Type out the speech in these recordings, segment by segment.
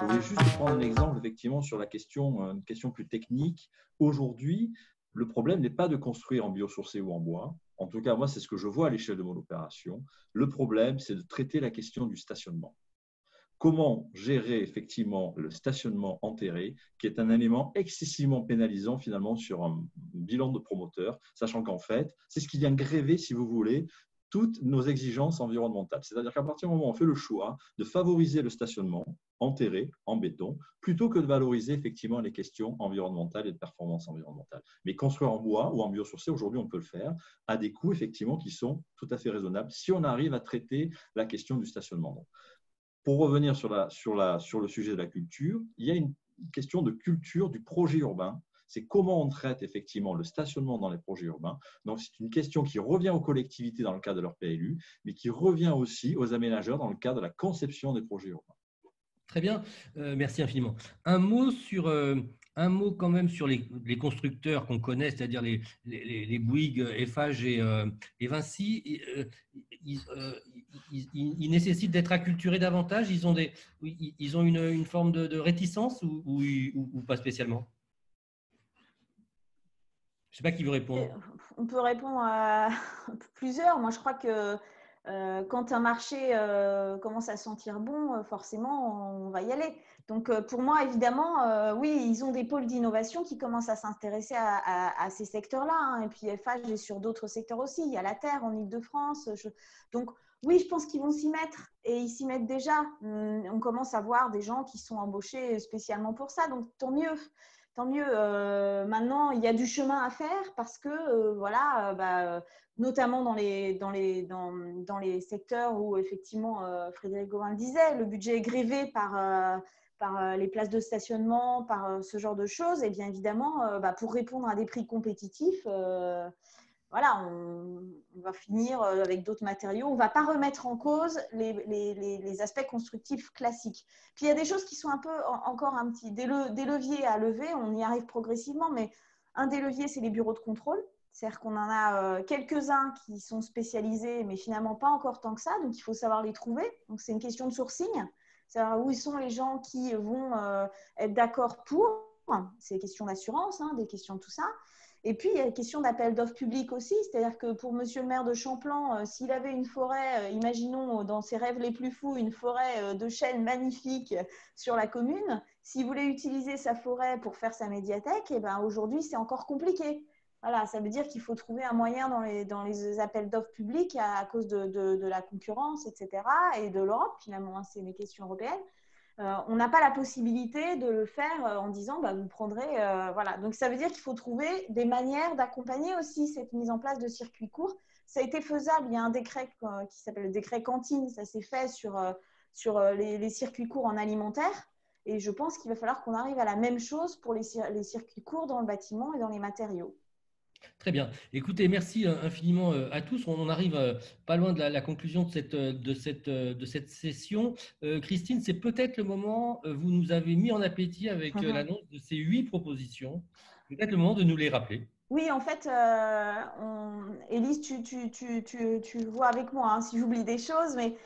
voulais juste prendre un exemple effectivement sur la question, une question plus technique. Aujourd'hui, le problème n'est pas de construire en biosourcé ou en bois. En tout cas, moi, c'est ce que je vois à l'échelle de mon opération. Le problème, c'est de traiter la question du stationnement. Comment gérer effectivement le stationnement enterré, qui est un élément excessivement pénalisant finalement sur un bilan de promoteur, sachant qu'en fait, c'est ce qui vient gréver, si vous voulez, toutes nos exigences environnementales. C'est-à-dire qu'à partir du moment où on fait le choix de favoriser le stationnement enterré en béton, plutôt que de valoriser effectivement les questions environnementales et de performance environnementale. Mais construire en bois ou en biosourcé, aujourd'hui, on peut le faire à des coûts effectivement qui sont tout à fait raisonnables si on arrive à traiter la question du stationnement. Donc, pour revenir sur le sujet de la culture, il y a une question de culture du projet urbain. C'est comment on traite effectivement le stationnement dans les projets urbains. Donc, c'est une question qui revient aux collectivités dans le cadre de leur PLU, mais qui revient aussi aux aménageurs dans le cadre de la conception des projets urbains. Très bien, merci infiniment. Un mot quand même sur les constructeurs qu'on connaît, c'est-à-dire les Bouygues, Eiffage et Vinci. Ils nécessitent d'être acculturés davantage. Ils ont une forme de réticence ou pas spécialement? Je ne sais pas qui veut répondre. On peut répondre à plusieurs. Moi, je crois que quand un marché commence à sentir bon, forcément, on va y aller. Donc, pour moi, évidemment, oui, ils ont des pôles d'innovation qui commencent à s'intéresser à ces secteurs-là. Hein. Et puis, FH est sur d'autres secteurs aussi. Il y a la terre en Île-de-France. Donc, oui, je pense qu'ils vont s'y mettre et ils s'y mettent déjà. On commence à voir des gens qui sont embauchés spécialement pour ça. Donc, tant mieux. Tant mieux. Maintenant, il y a du chemin à faire parce que, voilà, notamment dans les secteurs où, effectivement, Frédéric Gauvin le disait, le budget est grévé par les places de stationnement, par ce genre de choses. Et bien évidemment, pour répondre à des prix compétitifs, voilà, on va finir avec d'autres matériaux. On ne va pas remettre en cause les aspects constructifs classiques. Puis, il y a des choses qui sont un peu encore des leviers à lever. On y arrive progressivement, mais un des leviers, c'est les bureaux de contrôle. C'est-à-dire qu'on en a quelques-uns qui sont spécialisés, mais finalement pas encore tant que ça. Donc, il faut savoir les trouver. Donc, c'est une question de sourcing. C'est-à-dire où sont les gens qui vont être d'accord pour. C'est des questions d'assurance, hein, des questions de tout ça. Et puis, il y a la question d'appel d'offres publics aussi, c'est-à-dire que pour monsieur le maire de Champlan, s'il avait une forêt, imaginons dans ses rêves les plus fous, une forêt de chênes magnifique sur la commune, s'il voulait utiliser sa forêt pour faire sa médiathèque, eh ben, aujourd'hui, c'est encore compliqué. Voilà, ça veut dire qu'il faut trouver un moyen dans les appels d'offres publics à cause de la concurrence, etc., et de l'Europe, finalement, hein, c'est des questions européennes. On n'a pas la possibilité de le faire en disant vous prendrez voilà. Donc ça veut dire qu'il faut trouver des manières d'accompagner aussi cette mise en place de circuits courts. Ça a été faisable, il y a un décret qui s'appelle le décret cantine, ça s'est fait sur les circuits courts en alimentaire et je pense qu'il va falloir qu'on arrive à la même chose pour les circuits courts dans le bâtiment et dans les matériaux. Très bien. Écoutez, merci infiniment à tous. On arrive pas loin de la conclusion de cette session. Christine, c'est peut-être le moment, vous nous avez mis en appétit avec l'annonce de ces 8 propositions. Peut-être le moment de nous les rappeler. Oui, en fait, Élise, tu vois avec moi hein, si j'oublie des choses, mais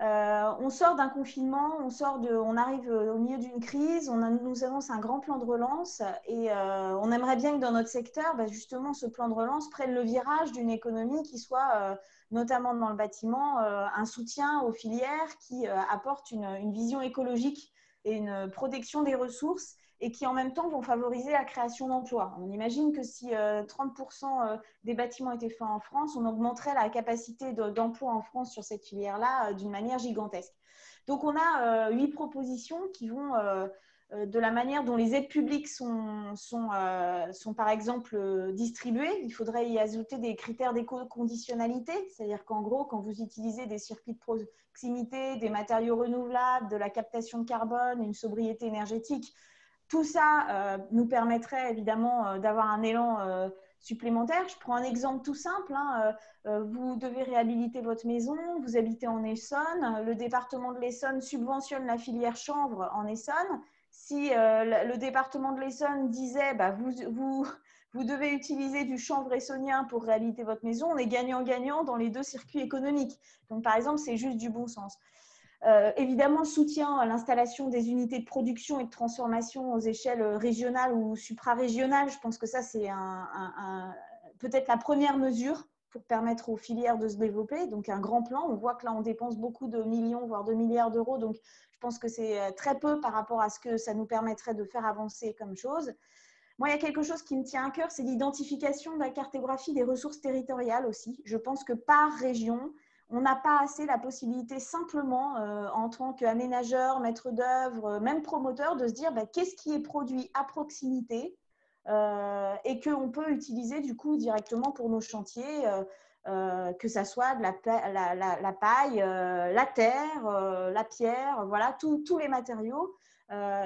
on sort d'un confinement, on arrive au milieu d'une crise, nous annonce un grand plan de relance et on aimerait bien que dans notre secteur, justement, ce plan de relance prenne le virage d'une économie qui soit, notamment dans le bâtiment, un soutien aux filières qui apportent une vision écologique et une protection des ressources et qui en même temps vont favoriser la création d'emplois. On imagine que si 30% des bâtiments étaient faits en France, on augmenterait la capacité d'emploi en France sur cette filière-là d'une manière gigantesque. Donc on a 8 propositions qui vont de la manière dont les aides publiques sont par exemple distribuées. Il faudrait y ajouter des critères d'éco-conditionnalité, c'est-à-dire qu'en gros, quand vous utilisez des circuits de proximité, des matériaux renouvelables, de la captation de carbone, une sobriété énergétique, tout ça nous permettrait évidemment d'avoir un élan supplémentaire. Je prends un exemple tout simple. Hein. Vous devez réhabiliter votre maison, vous habitez en Essonne, le département de l'Essonne subventionne la filière chanvre en Essonne. Si le département de l'Essonne disait vous devez utiliser du chanvre essonnien pour réhabiliter votre maison, on est gagnant-gagnant dans les deux circuits économiques. Donc, par exemple, c'est juste du bon sens. Évidemment, le soutien à l'installation des unités de production et de transformation aux échelles régionales ou suprarégionales, je pense que ça, c'est peut-être la première mesure pour permettre aux filières de se développer. Donc, un grand plan. On voit que là, on dépense beaucoup de millions, voire de milliards d'euros. Donc, je pense que c'est très peu par rapport à ce que ça nous permettrait de faire avancer comme chose. Moi, il y a quelque chose qui me tient à cœur, c'est l'identification de la cartographie des ressources territoriales aussi. Je pense que par région, on n'a pas assez la possibilité simplement, en tant qu'aménageur, maître d'œuvre, même promoteur, de se dire qu'est-ce qui est produit à proximité et qu'on peut utiliser du coup directement pour nos chantiers, que ça soit de la paille, la terre, la pierre, voilà, tous les matériaux.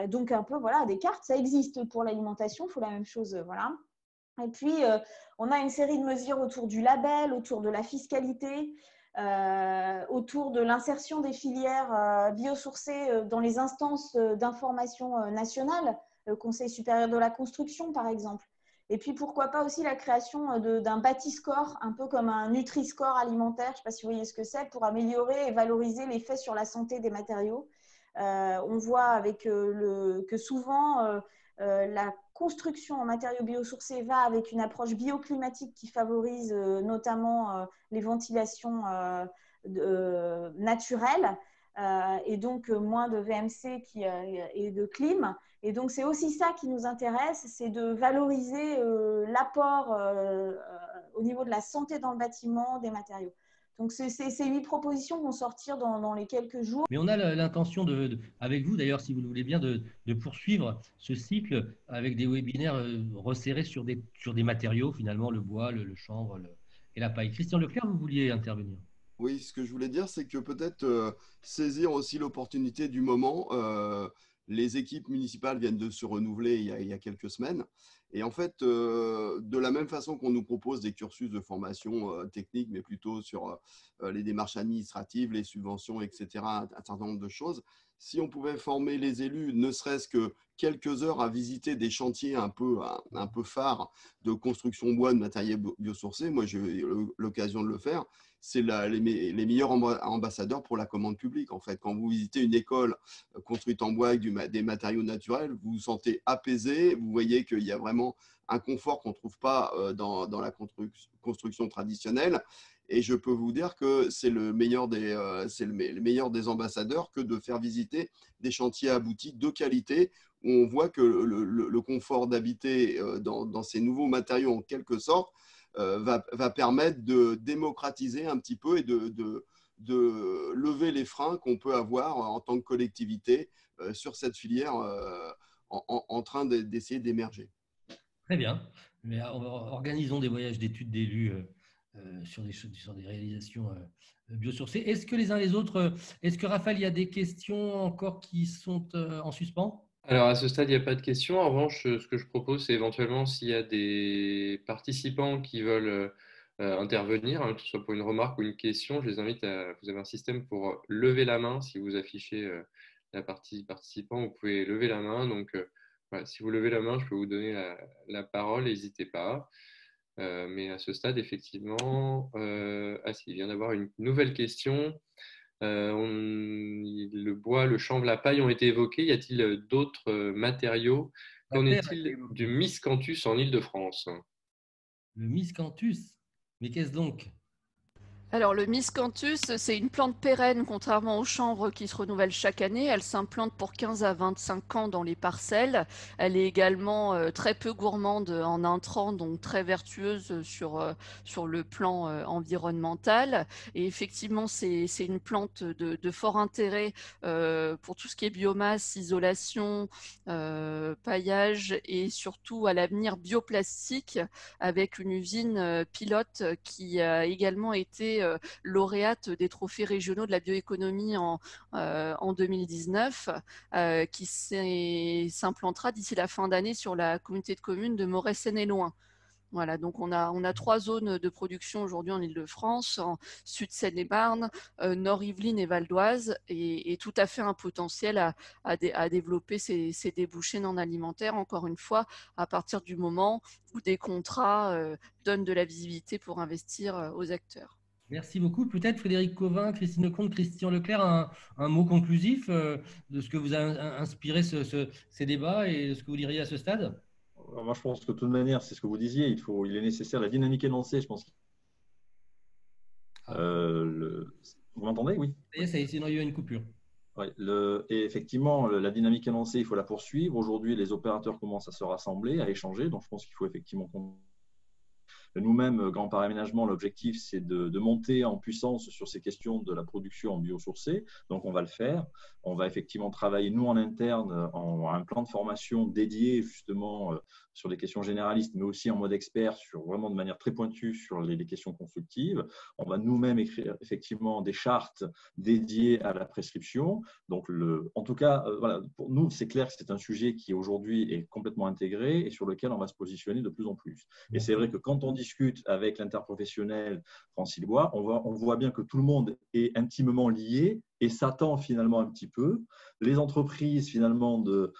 Donc un peu voilà, des cartes, ça existe pour l'alimentation, il faut la même chose, voilà. Et puis on a une série de mesures autour du label, autour de la fiscalité, autour de l'insertion des filières biosourcées dans les instances d'information nationales, le Conseil supérieur de la construction par exemple. Et puis pourquoi pas aussi la création d'un Bâti-score, un peu comme un Nutri-score alimentaire, je ne sais pas si vous voyez ce que c'est, pour améliorer et valoriser l'effet sur la santé des matériaux. On voit avec que souvent la construction en matériaux biosourcés va avec une approche bioclimatique qui favorise notamment les ventilations naturelles et donc moins de VMC et de clim. Et donc, c'est aussi ça qui nous intéresse, c'est de valoriser l'apport au niveau de la santé dans le bâtiment des matériaux. Donc, ces 8 propositions vont sortir dans les quelques jours. Mais on a l'intention, avec vous d'ailleurs, si vous le voulez bien, de poursuivre ce cycle avec des webinaires resserrés sur des matériaux, finalement, le bois, le chanvre et la paille. Christian Leclerc, vous vouliez intervenir? Oui, ce que je voulais dire, c'est que peut-être saisir aussi l'opportunité du moment. Les équipes municipales viennent de se renouveler il y a quelques semaines. Et en fait, de la même façon qu'on nous propose des cursus de formation technique, mais plutôt sur les démarches administratives, les subventions, etc., un certain nombre de choses, si on pouvait former les élus, ne serait-ce que quelques heures à visiter des chantiers un peu phares de construction bois, de matériel biosourcé, moi j'ai eu l'occasion de le faire, c'est les meilleurs ambassadeurs pour la commande publique. En fait, quand vous visitez une école construite en bois avec des matériaux naturels, vous vous sentez apaisé, vous voyez qu'il y a vraiment un confort qu'on ne trouve pas dans la construction traditionnelle. Et je peux vous dire que c'est le meilleur des ambassadeurs que de faire visiter des chantiers aboutis de qualité où on voit que le confort d'habiter dans ces nouveaux matériaux en quelque sorte va permettre de démocratiser un petit peu et de lever les freins qu'on peut avoir en tant que collectivité sur cette filière en train d'essayer d'émerger. Très bien. Mais organisons des voyages d'études d'élus sur des réalisations biosourcées. Est-ce que les uns les autres, est-ce que Raphaël, il y a des questions encore qui sont en suspens? Alors, à ce stade, il n'y a pas de questions. En revanche, ce que je propose, c'est éventuellement s'il y a des participants qui veulent intervenir, hein, que ce soit pour une remarque ou une question, je les invite vous avez un système pour lever la main. Si vous affichez la partie participant, vous pouvez lever la main. Donc, voilà, si vous levez la main, je peux vous donner la parole, n'hésitez pas. Mais à ce stade, effectivement, il vient d'avoir une nouvelle question. Le bois, le chanvre, la paille ont été évoqués. Y a-t-il d'autres matériaux? Qu'en est-il du miscanthus en Île-de-France? Le miscanthus? Mais qu'est-ce donc? Alors, le miscanthus, c'est une plante pérenne, contrairement au chanvre qui se renouvelle chaque année. Elle s'implante pour 15 à 25 ans dans les parcelles. Elle est également très peu gourmande en intrants, donc très vertueuse sur le plan environnemental. Et effectivement, c'est une plante de fort intérêt pour tout ce qui est biomasse, isolation, paillage et surtout à l'avenir bioplastique avec une usine pilote qui a également été lauréate des trophées régionaux de la bioéconomie en 2019, qui s'implantera d'ici la fin d'année sur la communauté de communes de Moret-Seine-et-Loing. Voilà, donc on a 3 zones de production aujourd'hui en Île-de-France, en Sud-Seine-et-Marne, Nord-Yvelines et Val d'Oise, et tout à fait un potentiel à développer ces débouchés non alimentaires, encore une fois, à partir du moment où des contrats donnent de la visibilité pour investir aux acteurs. Merci beaucoup. Peut-être Frédéric Covin, Christine Lecomte, Christian Leclerc, un mot conclusif de ce que vous a inspiré ces débats et de ce que vous diriez à ce stade? Alors, moi, je pense que de toute manière, c'est ce que vous disiez, il est nécessaire, la dynamique énoncée, je pense. Vous m'entendez? Oui. Ça y est, sinon il y a eu une coupure. Ouais, et effectivement, la dynamique énoncée, il faut la poursuivre. Aujourd'hui, les opérateurs commencent à se rassembler, à échanger. Donc, je pense qu'il faut effectivement nous-mêmes, Grand Paris Aménagement, l'objectif, c'est de monter en puissance sur ces questions de la production en biosourcé. Donc, on va le faire. On va effectivement travailler, nous, en interne, un plan de formation dédié, justement, sur les questions généralistes, mais aussi en mode expert, vraiment de manière très pointue sur les questions constructives. On va nous-mêmes écrire, effectivement, des chartes dédiées à la prescription. Donc, en tout cas, voilà, pour nous, c'est clair que c'est un sujet qui, aujourd'hui, est complètement intégré et sur lequel on va se positionner de plus en plus. Et c'est vrai que quand on discute avec l'interprofessionnel francillois, on voit bien que tout le monde est intimement lié et s'attend finalement un petit peu. Les entreprises finalement de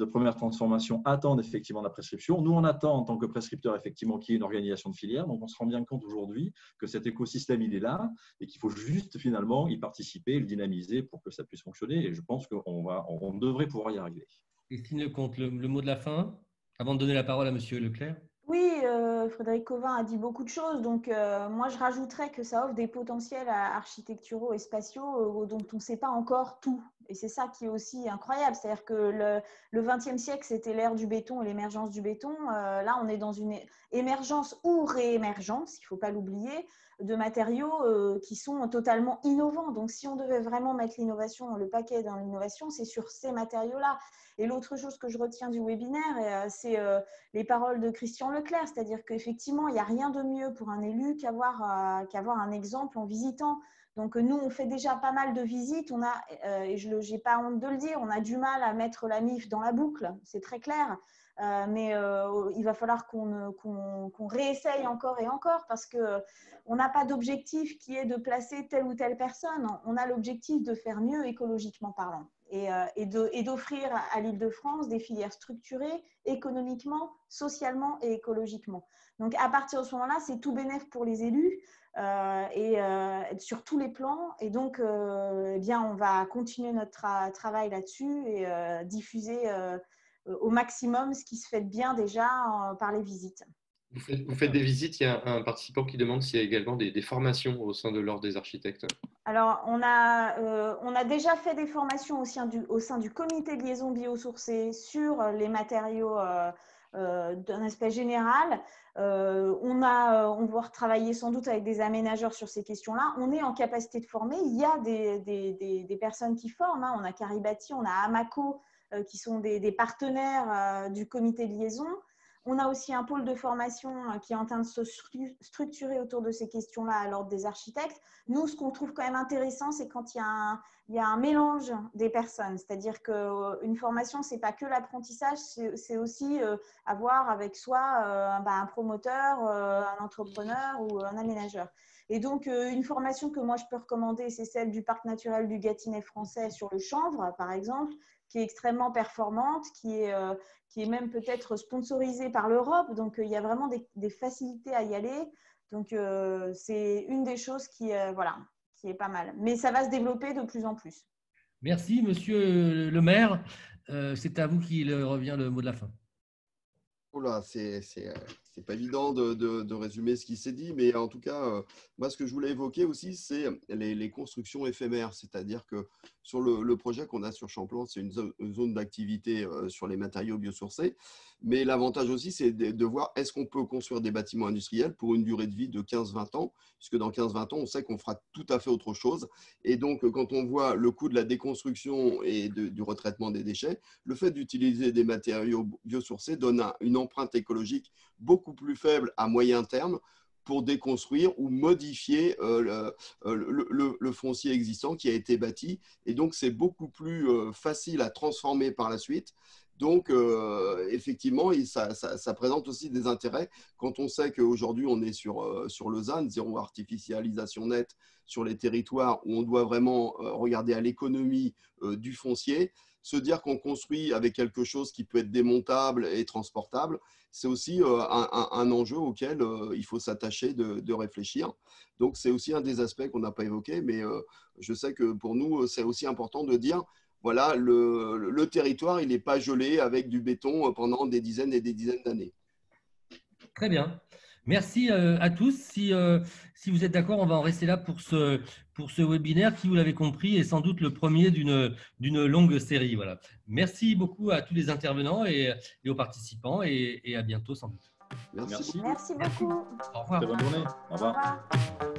première transformation attendent effectivement la prescription. Nous, on attend en tant que prescripteur effectivement qu'il y ait une organisation de filière. Donc, on se rend bien compte aujourd'hui que cet écosystème, il est là et qu'il faut juste finalement y participer, le dynamiser pour que ça puisse fonctionner. Et je pense qu'on devrait pouvoir y arriver. Christine Lecomte, le mot de la fin, avant de donner la parole à Monsieur Leclerc. Oui, Frédéric Covin a dit beaucoup de choses. Donc, moi, je rajouterais que ça offre des potentiels architecturaux et spatiaux dont on ne sait pas encore tout. Et c'est ça qui est aussi incroyable. C'est-à-dire que le XXe siècle, c'était l'ère du béton et l'émergence du béton. Là, on est dans une émergence ou réémergence, il ne faut pas l'oublier, de matériaux qui sont totalement innovants. Donc, si on devait vraiment mettre l'innovation, le paquet dans l'innovation, c'est sur ces matériaux-là. Et l'autre chose que je retiens du webinaire, c'est les paroles de Christian Leclerc, c'est-à-dire qu'effectivement, il n'y a rien de mieux pour un élu qu'avoir un exemple en visitant. Donc, nous, on fait déjà pas mal de visites. Et je n'ai pas honte de le dire, on a du mal à mettre la MIF dans la boucle, c'est très clair. Mais il va falloir qu'on réessaye encore et encore parce qu'on n'a pas d'objectif qui est de placer telle ou telle personne. On a l'objectif de faire mieux écologiquement parlant et d'offrir à l'Île-de-France des filières structurées économiquement, socialement et écologiquement. Donc, à partir de ce moment-là, c'est tout bénef pour les élus sur tous les plans. Et donc, eh bien, on va continuer notre travail là-dessus et diffuser au maximum ce qui se fait bien déjà par les visites. Vous faites des visites, il y a un participant qui demande s'il y a également des formations au sein de l'Ordre des architectes. Alors, on a déjà fait des formations au sein du comité de liaison biosourcée sur les matériaux d'un aspect général. On va retravailler sans doute avec des aménageurs sur ces questions-là. On est en capacité de former. Il y a des personnes qui forment. On a Caribati, on a Amaco, qui sont des partenaires du comité de liaison. On a aussi un pôle de formation qui est en train de se structurer autour de ces questions-là à l'Ordre des architectes. Nous, ce qu'on trouve quand même intéressant, c'est quand il y a un mélange des personnes. C'est-à-dire qu'une formation, ce n'est pas que l'apprentissage, c'est aussi avoir avec soi un promoteur, un entrepreneur ou un aménageur. Et donc, une formation que moi, je peux recommander, c'est celle du Parc naturel du Gâtinais français sur le chanvre, par exemple, qui est extrêmement performante, qui est même peut-être sponsorisée par l'Europe. Donc, il y a vraiment des facilités à y aller. Donc, c'est une des choses qui est pas mal. Mais ça va se développer de plus en plus. Merci, Monsieur le maire. C'est à vous qu'il revient le mot de la fin. Oula, c'est pas évident de résumer ce qui s'est dit, mais en tout cas, moi, ce que je voulais évoquer aussi, c'est les constructions éphémères. C'est-à-dire que sur le projet qu'on a sur Champlain, c'est une zone d'activité sur les matériaux biosourcés. Mais l'avantage aussi, c'est de voir est-ce qu'on peut construire des bâtiments industriels pour une durée de vie de 15-20 ans, puisque dans 15-20 ans, on sait qu'on fera tout à fait autre chose. Et donc, quand on voit le coût de la déconstruction et du retraitement des déchets, le fait d'utiliser des matériaux biosourcés donne une empreinte écologique beaucoup plus faible à moyen terme pour déconstruire ou modifier le foncier existant qui a été bâti. Et donc, c'est beaucoup plus facile à transformer par la suite Donc, effectivement, ça présente aussi des intérêts quand on sait qu'aujourd'hui, on est sur le ZAN, zéro artificialisation nette, sur les territoires où on doit vraiment regarder à l'économie du foncier. Se dire qu'on construit avec quelque chose qui peut être démontable et transportable, c'est aussi un enjeu auquel il faut s'attacher de réfléchir. Donc, c'est aussi un des aspects qu'on n'a pas évoqué, mais je sais que pour nous, c'est aussi important de dire, voilà, le territoire, il n'est pas gelé avec du béton pendant des dizaines et des dizaines d'années. Très bien. Merci à tous. Si vous êtes d'accord, on va en rester là pour ce webinaire qui, vous l'avez compris, est sans doute le premier d'une longue série. Voilà. Merci beaucoup à tous les intervenants et aux participants et à bientôt sans doute. Merci. Merci beaucoup. Au revoir. Très bonne journée. Au revoir. Au revoir.